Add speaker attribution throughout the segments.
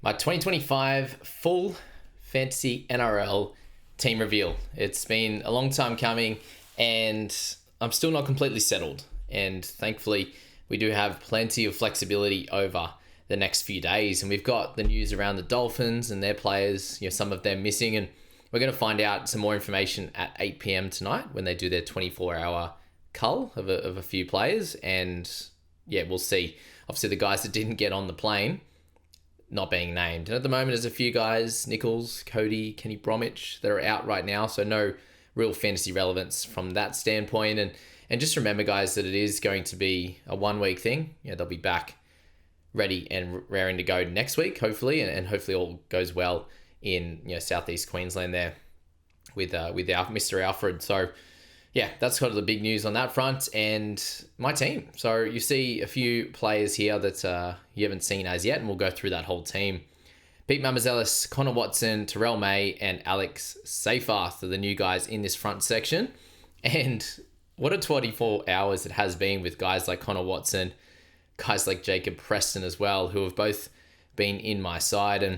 Speaker 1: My 2025 full fantasy NRL team reveal. It's been a long time coming and I'm still not completely settled. And thankfully, we do have plenty of flexibility over the next few days. And we've got the news around the Dolphins and their players, some of them missing. And we're going to find out some more information at 8 p.m. tonight when they do their 24-hour cull of a few players. And yeah, we'll see. Obviously, the guys that didn't get on the plane not being named. And at the moment, there's a few guys, Nichols, Cody, Kenny Bromwich, that are out right now. So no real fantasy relevance from that standpoint. And just remember, guys, that it is going to be a 1 week thing. They'll be back ready and raring to go next week, hopefully. And hopefully all goes well in southeast Queensland there with Mr. Alfred. So yeah, that's kind of the big news on that front. And my team. So you see a few players here that you haven't seen as yet, and we'll go through that whole team. Pete Mamazelis, Connor Watson, Terrell May, and Alex Seyfarth are the new guys in this front section. And what a 24 hours it has been with guys like Connor Watson, guys like Jacob Preston as well, who have both been in my side. And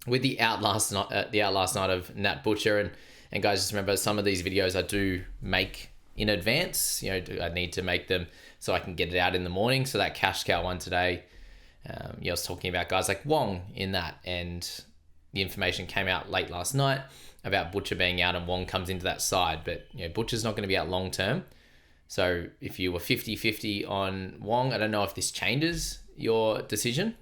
Speaker 1: with the out last night of Nat Butcher, and guys, just remember, some of these videos I do make in advance. I need to make them so I can get it out in the morning. So that cash cow one today, I was talking about guys like Wong in that, and the information came out late last night about Butcher being out, and Wong comes into that side. But Butcher's not going to be out long term. So if you were 50-50 on Wong, I don't know if this changes your decision.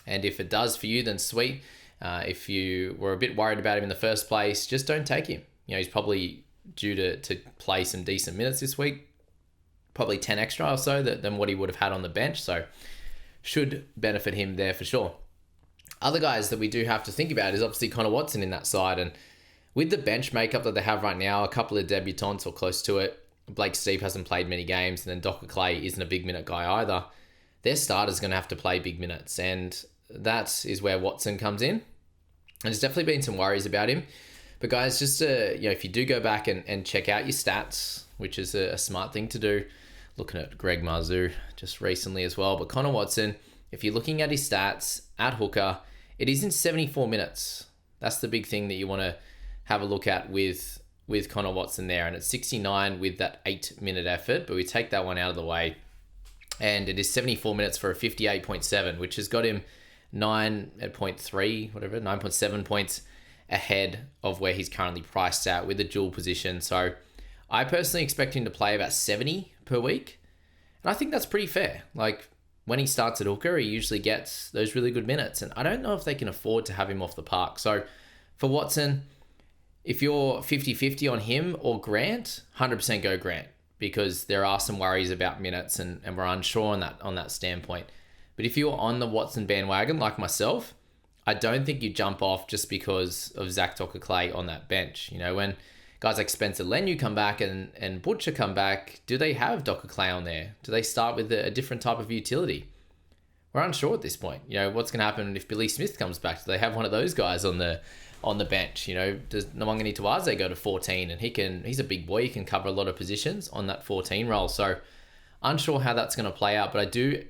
Speaker 1: And if it does for you, then sweet. If you were a bit worried about him in the first place, just don't take him. He's probably due to play some decent minutes this week, probably 10 extra or so than what he would have had on the bench. So should benefit him there for sure. Other guys that we do have to think about is obviously Connor Watson in that side. And with the bench makeup that they have right now, a couple of debutants or close to it, Blake Steve hasn't played many games, and then Docker Clay isn't a big minute guy either. Their starter's going to have to play big minutes, and that is where Watson comes in. And there's definitely been some worries about him. But guys, just if you do go back and check out your stats, which is a smart thing to do, looking at Greg Marzou just recently as well. But Connor Watson, if you're looking at his stats at hooker, it is in 74 minutes. That's the big thing that you want to have a look at with Connor Watson there. And it's 69 with that 8-minute effort, but we take that one out of the way. And it is 74 minutes for a 58.7, which has got him 9.7 points ahead of where he's currently priced at with a dual position. So I personally expect him to play about 70 per week. And I think that's pretty fair. Like, when he starts at hooker, he usually gets those really good minutes. And I don't know if they can afford to have him off the park. So for Watson, if you're 50-50 on him or Grant, 100% go Grant, because there are some worries about minutes and we're unsure on that standpoint. But if you're on the Watson bandwagon like myself, I don't think you jump off just because of Zach Docker Clay on that bench. When guys like Spencer Lenu come back and Butcher come back, do they have Docker Clay on there? Do they start with a different type of utility? We're unsure at this point. What's going to happen if Billy Smith comes back? Do they have one of those guys on the bench? Does Nwangani Tawaze go to 14? And he's a big boy. He can cover a lot of positions on that 14 role. So unsure how that's going to play out. But I do,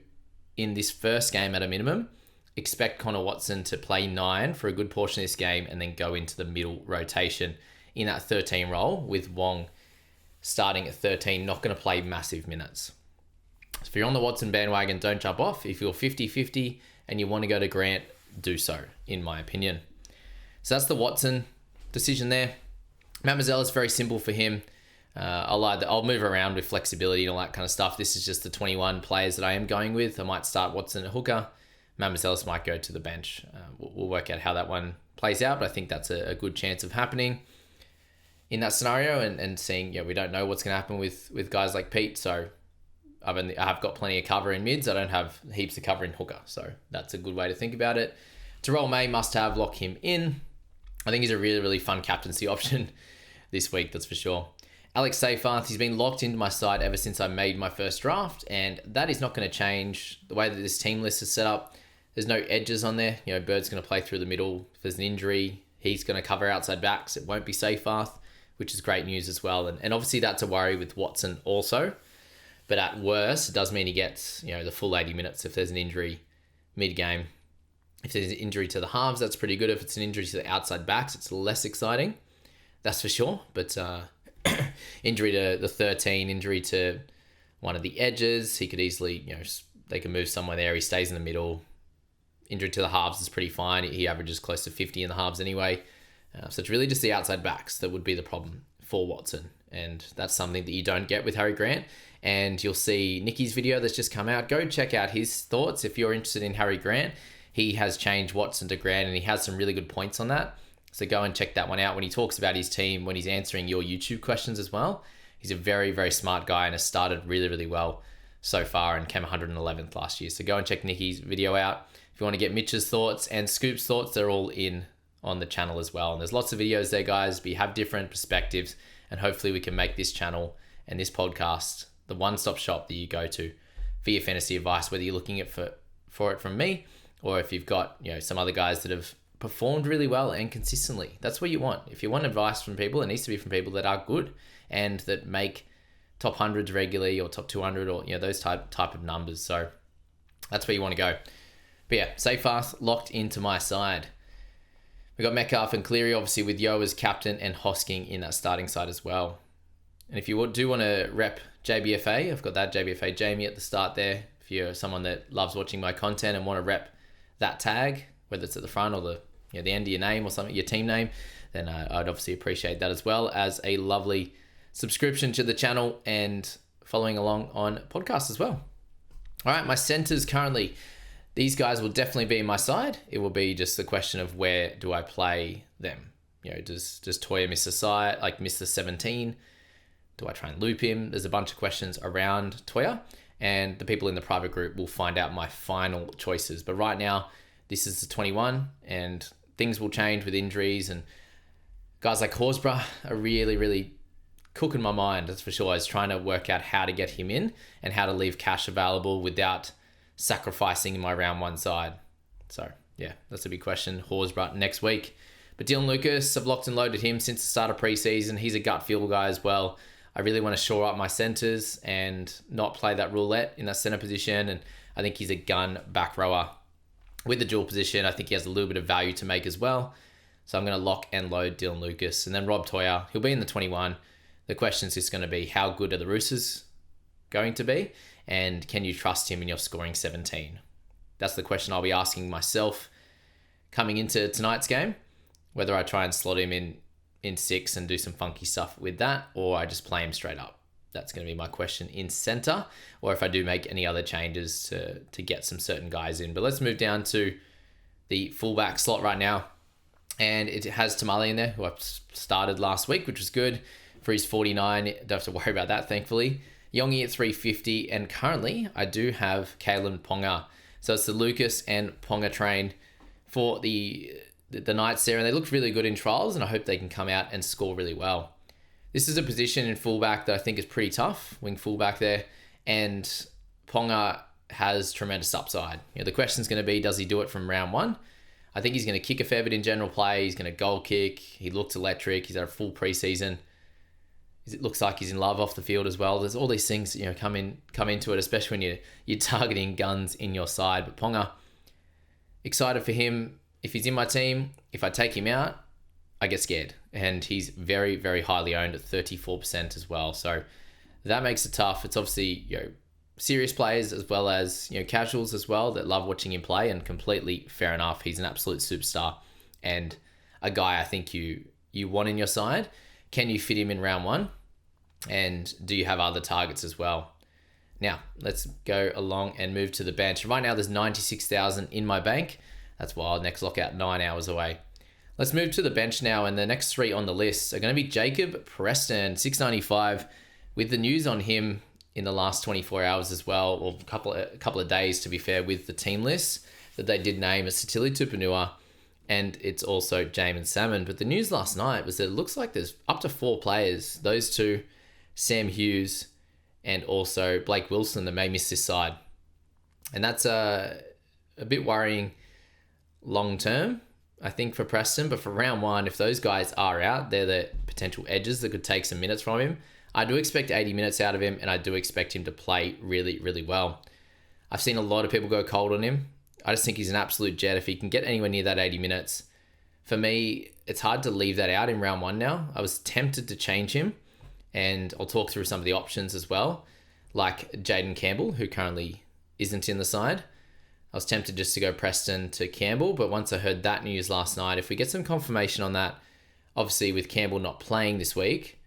Speaker 1: in this first game at a minimum, expect Connor Watson to play 9 for a good portion of this game and then go into the middle rotation in that 13 role, with Wong starting at 13, not going to play massive minutes. So if you're on the Watson bandwagon, don't jump off. If you're 50-50 and you want to go to Grant, do so, in my opinion. So that's the Watson decision there. Matt Mazzella is very simple for him. I'll move around with flexibility and all that kind of stuff. This is just the 21 players that I am going with. I might start Watson at hooker. Matt Mazzella might go to the bench. We'll work out how that one plays out, but I think that's a good chance of happening in that scenario, and seeing, we don't know what's going to happen with guys like Pete. So I have got plenty of cover in mids. I don't have heaps of cover in hooker. So that's a good way to think about it. Terrell May must have, lock him in. I think he's a really, really fun captaincy option this week, that's for sure. Alex Seyfarth, he's been locked into my side ever since I made my first draft, and that is not going to change. The way that this team list is set up, there's no edges on there. Bird's going to play through the middle. If there's an injury, he's going to cover outside backs. It won't be Seyfarth, which is great news as well. And obviously that's a worry with Watson also. But at worst, it does mean he gets, the full 80 minutes if there's an injury mid-game. If there's an injury to the halves, that's pretty good. If it's an injury to the outside backs, it's less exciting. That's for sure. But injury to the 13, injury to one of the edges, he could easily, they can move somewhere there. He stays in the middle. Injury to the halves is pretty fine. He averages close to 50 in the halves anyway. So it's really just the outside backs that would be the problem for Watson. And that's something that you don't get with Harry Grant. And you'll see Nicky's video that's just come out. Go check out his thoughts if you're interested in Harry Grant. He has changed Watson to Grant, and he has some really good points on that. So go and check that one out when he talks about his team, when he's answering your YouTube questions as well. He's a very, very smart guy and has started really, really well so far and came 111th last year. So go and check Nicky's video out. If you want to get Mitch's thoughts and Scoop's thoughts, they're all in on the channel as well. And there's lots of videos there, guys, but you have different perspectives, and hopefully we can make this channel and this podcast the one-stop shop that you go to for your fantasy advice, whether you're looking for it from me or if you've got some other guys that have performed really well and consistently. That's what you want. If you want advice from people, it needs to be from people that are good and that make top hundreds regularly or top 200 or those type of numbers. So that's where you want to go. But yeah, safe fast locked into my side. We got Metcalf and Cleary, obviously, with Yo as captain and Hosking in that starting side as well. And if you do want to rep JBFA, I've got that JBFA Jamie at the start there. If you're someone that loves watching my content and want to rep that tag, whether it's at the front or the end of your name or something, your team name, then I'd obviously appreciate that, as well as a lovely subscription to the channel and following along on podcasts as well. All right, my centers currently, these guys will definitely be in my side. It will be just the question of where do I play them? Does Toya miss a side, miss the 17? Do I try and loop him? There's a bunch of questions around Toya, and the people in the private group will find out my final choices. But right now, this is the 21, and things will change with injuries, and guys like Horsburgh are really, really cooking my mind, that's for sure. I was trying to work out how to get him in and how to leave cash available without sacrificing my round one side. So yeah, that's a big question. Horsburgh next week. But Dylan Lucas, I've locked and loaded him since the start of preseason. He's a gut feel guy as well. I really want to shore up my centers and not play that roulette in that center position. And I think he's a gun back rower with the dual position. I think he has a little bit of value to make as well. So I'm going to lock and load Dylan Lucas. And then Rob Toya, he'll be in the 21. The question is just going to be, how good are the Roosters going to be? And can you trust him in your scoring 17? That's the question I'll be asking myself coming into tonight's game. Whether I try and slot him in 6 and do some funky stuff with that, or I just play him straight up. That's going to be my question in center, or if I do make any other changes to get some certain guys in. But let's move down to the fullback slot right now. And it has Tamale in there, who I started last week, which was good for his 49. Don't have to worry about that, thankfully. Yongi at 350, and currently I do have Kalen Ponga. So it's the Lucas and Ponga train for the Knights there, and they looked really good in trials, and I hope they can come out and score really well. This is a position in fullback that I think is pretty tough, wing fullback there, and Ponga has tremendous upside. The question is going to be, does he do it from round one? I think he's going to kick a fair bit in general play. He's going to goal kick. He looks electric. He's had a full preseason. It looks like he's in love off the field as well. There's all these things come into it, especially when you're targeting guns in your side. But Ponga, excited for him. If he's in my team, if I take him out, I get scared. And he's very, very highly owned at 34% as well. So that makes it tough. It's obviously, serious players as well as, casuals as well that love watching him play, and completely fair enough. He's an absolute superstar and a guy I think you want in your side. Can you fit him in round one? And do you have other targets as well? Now, let's go along and move to the bench. Right now, there's 96,000 in my bank. That's wild. Next lockout, 9 hours away. Let's move to the bench now, and the next 3 on the list are going to be Jacob Preston, 695, with the news on him in the last 24 hours as well, or a couple of days to be fair, with the team list that they did name as Satili Tupanua, and it's also Jamin Salmon. But the news last night was that it looks like there's up to 4 players, those two, Sam Hughes and also Blake Wilson, that may miss this side. And that's a bit worrying long term, I think, for Preston. But for round one, if those guys are out, they're the potential edges that could take some minutes from him. I do expect 80 minutes out of him, and I do expect him to play really, really well. I've seen a lot of people go cold on him. I just think he's an absolute jet. If he can get anywhere near that 80 minutes, for me, it's hard to leave that out in round one now. I was tempted to change him, and I'll talk through some of the options as well, like Jaden Campbell, who currently isn't in the side. I was tempted just to go Preston to Campbell, but once I heard that news last night, if we get some confirmation on that, obviously with Campbell not playing this week,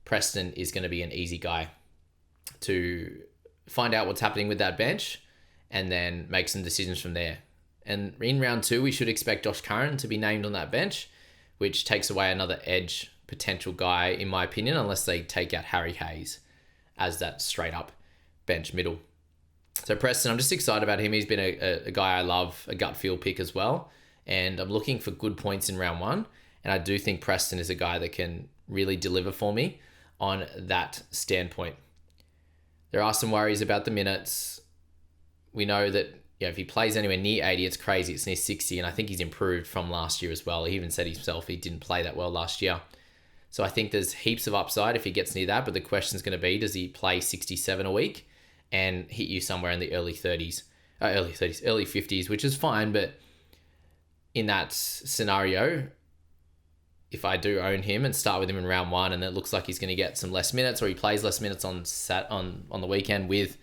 Speaker 1: Preston is going to be an easy guy to find out what's happening with that bench and then make some decisions from there. And in round two, we should expect Josh Curran to be named on that bench, which takes away another edge potential guy, in my opinion, unless they take out Harry Hayes as that straight up bench middle. So Preston, I'm just excited about him. He's been a guy I love, a gut feel pick as well. And I'm looking for good points in round one. And I do think Preston is a guy that can really deliver for me on that standpoint. There are some worries about the minutes. We know that if he plays anywhere near 80, it's crazy. It's near 60, and I think he's improved from last year as well. He even said himself he didn't play that well last year. So I think there's heaps of upside if he gets near that, but the question's going to be, does he play 67 a week and hit you somewhere in the early 50s, which is fine, but in that scenario, if I do own him and start with him in round one and it looks like he's going to get some less minutes or he plays less minutes on the weekend with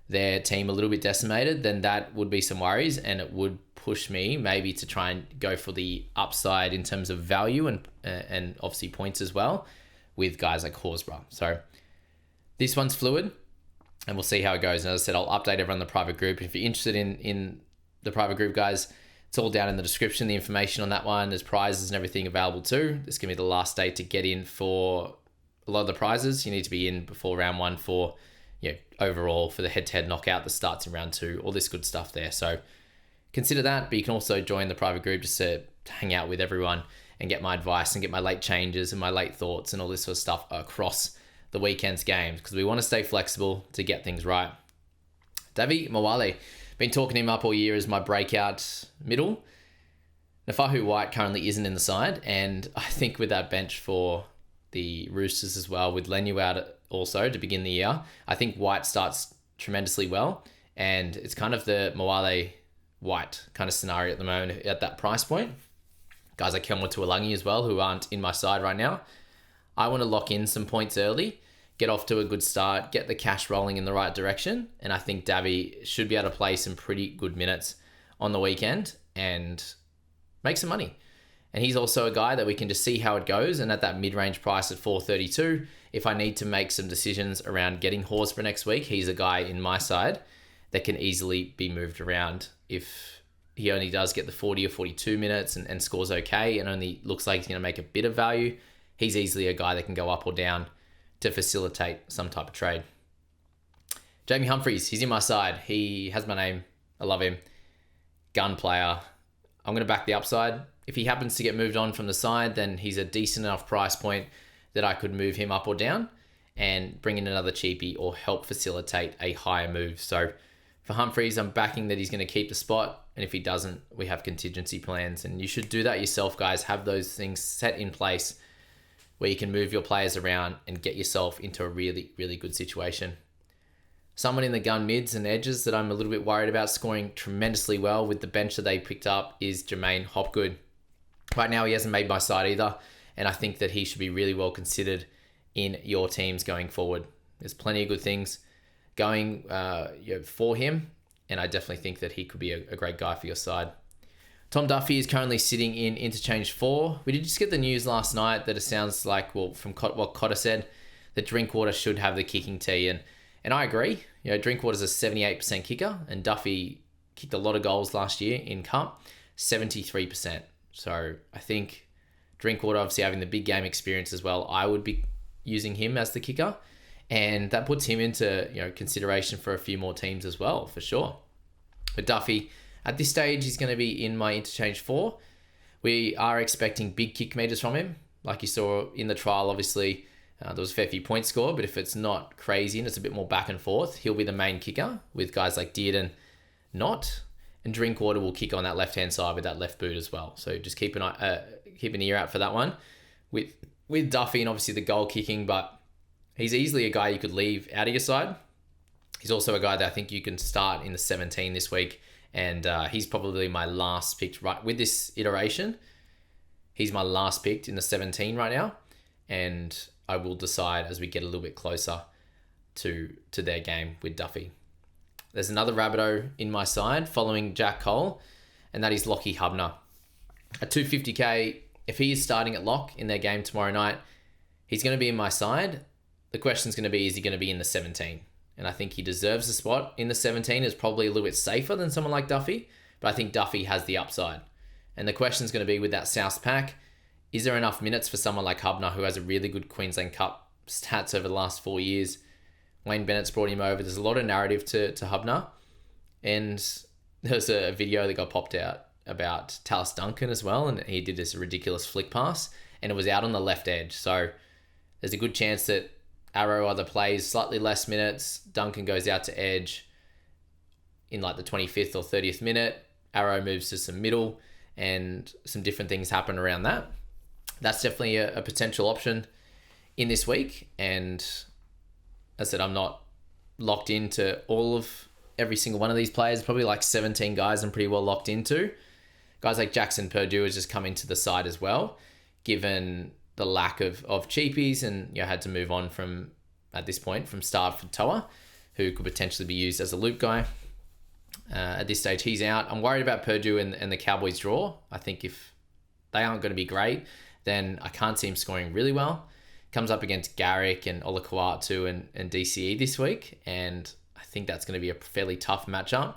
Speaker 1: their team a little bit decimated, then that would be some worries, and it would push me maybe to try and go for the upside in terms of value and obviously points as well with guys like Horsburgh. So this one's fluid and we'll see how it goes. And as I said, I'll update everyone in the private group. If you're interested in the private group, guys, it's all down in the description, the information on that one. There's prizes and everything available too. This can be the last day to get in for a lot of the prizes. You need to be in before round one for overall for the head-to-head knockout that starts in round two, all this good stuff there. So consider that, but you can also join the private group just to hang out with everyone and get my advice and get my late changes and my late thoughts and all this sort of stuff across the weekend's games, because we want to stay flexible to get things right. Davi Mawale, been talking him up all year as my breakout middle. Nafahu White currently isn't in the side, and I think with that bench for the Roosters as well, with Lenu out also to begin the year, I think White starts tremendously well, and it's kind of the Mawale White kind of scenario at the moment at that price point. Guys like Kelmore Tuolangi as well, who aren't in my side right now. I want to lock in some points early, get off to a good start, get the cash rolling in the right direction, and I think Davi should be able to play some pretty good minutes on the weekend and make some money. And he's also a guy that we can just see how it goes, and at that mid-range price at 432, if I need to make some decisions around getting Horsburgh next week, he's a guy in my side that can easily be moved around. If he only does get the 40 or 42 minutes and scores okay and only looks like he's going to make a bit of value, he's easily a guy that can go up or down to facilitate some type of trade. Jamie Humphries, he's in my side. He has my name. I love him. Gun player. I'm going to back the upside. If he happens to get moved on from the side, then he's a decent enough price point that I could move him up or down and bring in another cheapie or help facilitate a higher move. So for Humphries, I'm backing that he's going to keep the spot. And if he doesn't, we have contingency plans. And you should do that yourself, guys. Have those things set in place where you can move your players around and get yourself into a really, really good situation. Someone in the gun mids and edges that I'm a little bit worried about scoring tremendously well with the bench that they picked up is Jermaine Hopgood. Right now, he hasn't made my side either, and I think that he should be really well considered in your teams going forward. There's plenty of good things going for him, and I definitely think that he could be a great guy for your side. Tom Duffy is currently sitting in interchange 4. We did just get the news last night that it sounds like, from what Cotter said, that Drinkwater should have the kicking tee, and I agree. Drinkwater's a 78% kicker, and Duffy kicked a lot of goals last year in Cup, 73%. So I think Drinkwater, obviously having the big game experience as well, I would be using him as the kicker. And that puts him into consideration for a few more teams as well, for sure. But Duffy, at this stage, he's going to be in my interchange 4. We are expecting big kick meters from him. Like you saw in the trial, obviously, there was a fair few points scored, but if it's not crazy and it's a bit more back and forth, he'll be the main kicker with guys like Dearden not. And Drinkwater will kick on that left-hand side with that left boot as well. So just keep an ear out for that one with Duffy and obviously the goal kicking, but he's easily a guy you could leave out of your side. He's also a guy that I think you can start in the 17 this week And he's probably my last pick right with this iteration. He's my last pick in the 17 right now. And I will decide as we get a little bit closer to their game with Duffy. There's another Rabbitoh in my side following Jack Cole, and that is Lockie Hubner. At 250k, if he is starting at lock in their game tomorrow night, he's going to be in my side. The question's going to be, is he going to be in the 17? And I think he deserves a spot in the 17. Is probably a little bit safer than someone like Duffy, but I think Duffy has the upside. And the question's going to be with that South pack, is there enough minutes for someone like Hubner who has a really good Queensland Cup stats over the last 4 years? Wayne Bennett's brought him over. There's a lot of narrative to Hubner. And there's a video that got popped out about Tallis Duncan as well, and he did this ridiculous flick pass, and it was out on the left edge. So there's a good chance that Arrow either plays slightly less minutes, Duncan goes out to edge in like the 25th or 30th minute, Arrow moves to some middle, and some different things happen around that. That's definitely a potential option in this week. And as I said, I'm not locked into every single one of these players. Probably like 17 guys I'm pretty well locked into. Guys like Jackson Purdue has just come into the side as well, given the lack of cheapies, and had to move on from, at this point, from Starford Toa, who could potentially be used as a loop guy. At this stage, he's out. I'm worried about Purdue and the Cowboys draw. I think if they aren't going to be great, then I can't see him scoring really well. Comes up against Garrick and Olakau'atu and DCE this week, and I think that's going to be a fairly tough matchup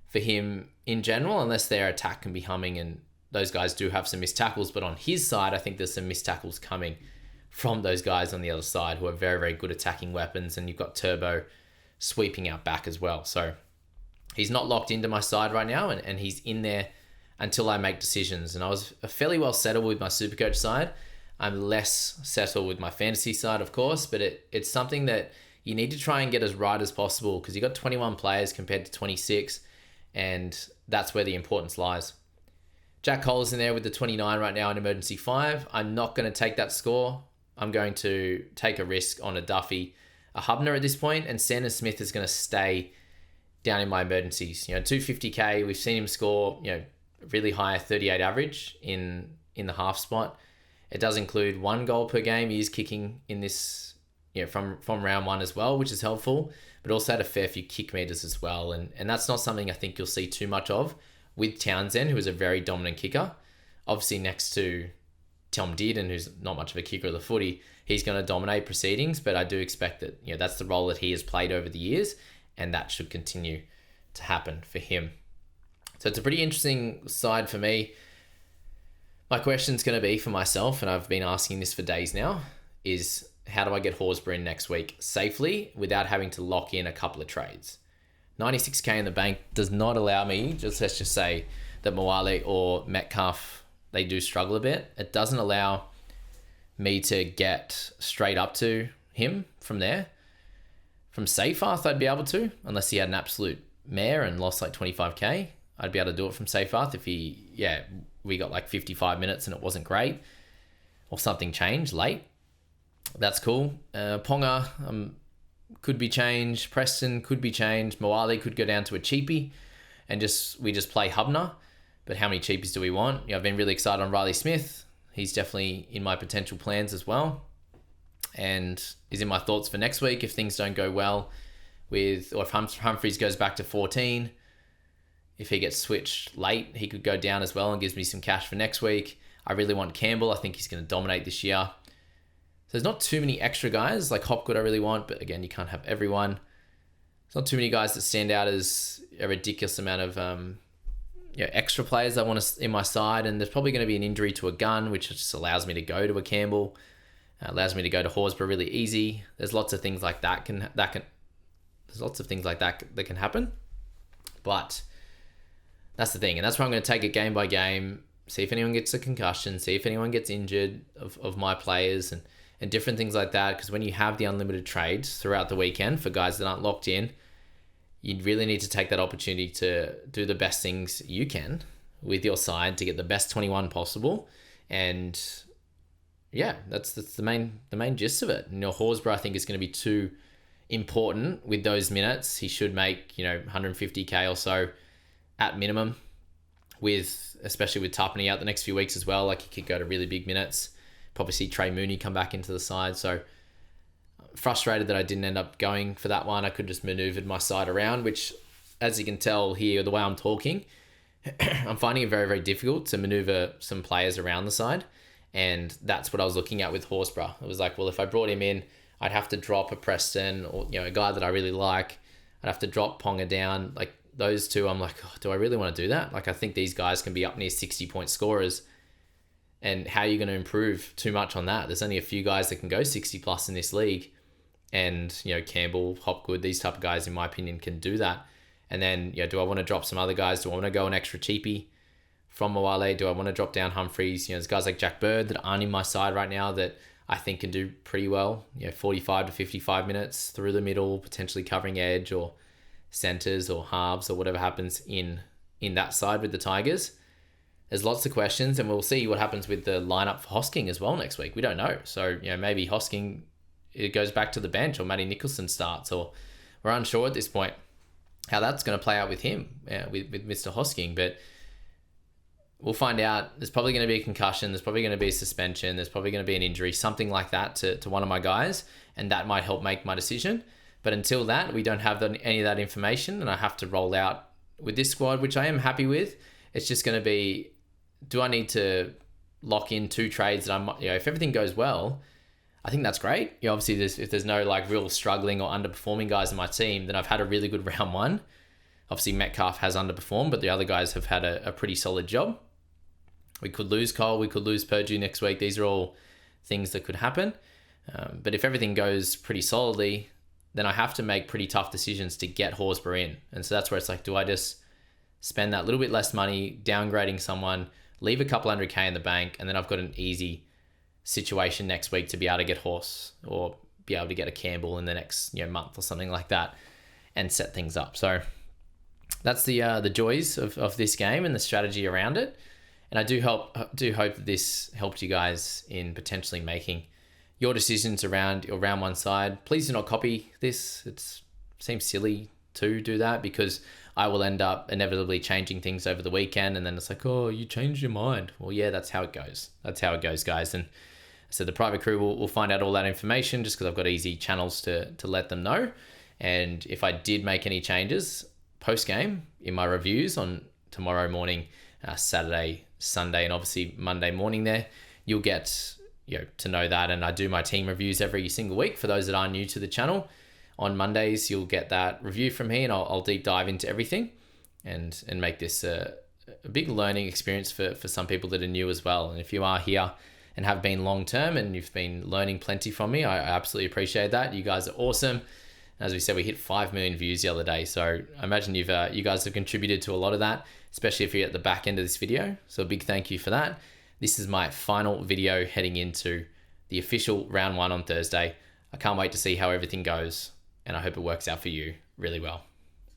Speaker 1: for him in general, unless their attack can be humming, and those guys do have some missed tackles. But on his side, I think there's some missed tackles coming from those guys on the other side who are very, very good attacking weapons, and you've got Turbo sweeping out back as well. So he's not locked into my side right now, and he's in there until I make decisions. And I was fairly well settled with my Supercoach side. I'm less settled with my fantasy side, of course, but it's something that you need to try and get as right as possible, because you've got 21 players compared to 26, and that's where the importance lies. Jack Cole is in there with the 29 right now in emergency 5. I'm not going to take that score. I'm going to take a risk on a Duffy, a Hubner at this point, and Sandon Smith is going to stay down in my emergencies. 250k, we've seen him score, really high 38 average in the half spot. It does include 1 goal per game. He is kicking in this, from round 1 as well, which is helpful, but also had a fair few kick meters as well. And that's not something I think you'll see too much of with Townsend, who is a very dominant kicker. Obviously next to Tom Dearden, who's not much of a kicker of the footy, he's going to dominate proceedings, but I do expect that, that's the role that he has played over the years, and that should continue to happen for him. So it's a pretty interesting side for me. My question's going to be for myself, and I've been asking this for days now, is how do I get Horsburgh in next week safely without having to lock in a couple of trades? 96k in the bank does not allow me, let's just say that Moale or Metcalf, they do struggle a bit. It doesn't allow me to get straight up to him from there. From Seyfarth, I'd be able to, unless he had an absolute mare and lost like 25k. I'd be able to do it from Seyfarth if we got like 55 minutes and it wasn't great, or something changed late. That's cool. Ponga could be changed. Preston could be changed. Moale could go down to a cheapie and we just play Hubner. But how many cheapies do we want? I've been really excited on Riley Smith. He's definitely in my potential plans as well, and is in my thoughts for next week if things don't go well or if Humphreys goes back to 14. If he gets switched late, he could go down as well and gives me some cash for next week. I really want Campbell. I think he's going to dominate this year. So there's not too many extra guys. Like Hopgood I really want, but again, you can't have everyone. There's not too many guys that stand out as a ridiculous amount of extra players I want in my side. And there's probably going to be an injury to a gun, which just allows me to go to a Campbell. Allows me to go to Horsburgh really easy. There's lots of things like that can happen. But that's the thing, and that's why I'm going to take it game by game, see if anyone gets a concussion, see if anyone gets injured of my players and different things like that, because when you have the unlimited trades throughout the weekend for guys that aren't locked in, you really need to take that opportunity to do the best things you can with your side to get the best 21 possible. And yeah, that's the main gist of it. Horsburgh I think is going to be too important with those minutes. He should make 150k or so at minimum, especially with Tapani out the next few weeks as well. Like, he could go to really big minutes. Probably see Trey Mooney come back into the side. So frustrated that I didn't end up going for that one. I could just maneuvered my side around, which, as you can tell here, the way I'm talking, I'm finding it very, very difficult to maneuver some players around the side. And that's what I was looking at with Horsburgh. It was like, well, if I brought him in, I'd have to drop a Preston or, a guy that I really like. I'd have to drop Ponga down. Like, those two, I'm like, oh, do I really want to do that? Like, I think these guys can be up near 60-point scorers. And how are you going to improve too much on that? There's only a few guys that can go 60 plus in this league. And, Campbell, Hopgood, these type of guys, in my opinion, can do that. And then, do I want to drop some other guys? Do I want to go an extra cheapie from Mawale? Do I want to drop down Humphreys? There's guys like Jack Bird that aren't in my side right now that I think can do pretty well. 45 to 55 minutes through the middle, potentially covering edge or centers or halves or whatever happens in that side with the Tigers. There's lots of questions, and we'll see what happens with the lineup for Hosking as well next week. We don't know. So, maybe Hosking, it goes back to the bench, or Matty Nicholson starts, or we're unsure at this point how that's going to play out with him, with Mr. Hosking. But we'll find out. There's probably going to be a concussion. There's probably going to be a suspension. There's probably going to be an injury, something like that to one of my guys, and that might help make my decision. But until that, we don't have any of that information, and I have to roll out with this squad, which I am happy with. It's just going to be, do I need to lock in 2 trades that I'm, if everything goes well, I think that's great. Obviously, if there's no like real struggling or underperforming guys in my team, then I've had a really good round one. Obviously, Metcalf has underperformed, but the other guys have had a pretty solid job. We could lose Cole. We could lose Purdue next week. These are all things that could happen. But if everything goes pretty solidly, then I have to make pretty tough decisions to get Horsburgh in. And so that's where it's like, do I just spend that little bit less money downgrading someone, leave a couple $100K in the bank, and then I've got an easy situation next week to be able to get Horse or be able to get a Campbell in the next month or something like that and set things up. So that's the joys of this game and the strategy around it. And I do hope that this helped you guys in potentially making your decisions around your round one side. Please do not copy this. It seems silly to do that because I will end up inevitably changing things over the weekend, and then it's like, oh, you changed your mind. Well, yeah, that's how it goes. That's how it goes, guys. And so the private crew will find out all that information just because I've got easy channels to let them know. And if I did make any changes post-game in my reviews on tomorrow morning, Saturday, Sunday, and obviously Monday morning there, you'll get to know that. And I do my team reviews every single week. For those that are new to the channel, on Mondays, you'll get that review from me, and I'll deep dive into everything and make this a big learning experience for some people that are new as well. And if you are here and have been long term and you've been learning plenty from me, I absolutely appreciate that. You guys are awesome. As we said, we hit 5 million views the other day. So I imagine you guys have contributed to a lot of that, especially if you're at the back end of this video. So a big thank you for that. This is my final video heading into the official round one on Thursday. I can't wait to see how everything goes, and I hope it works out for you really well.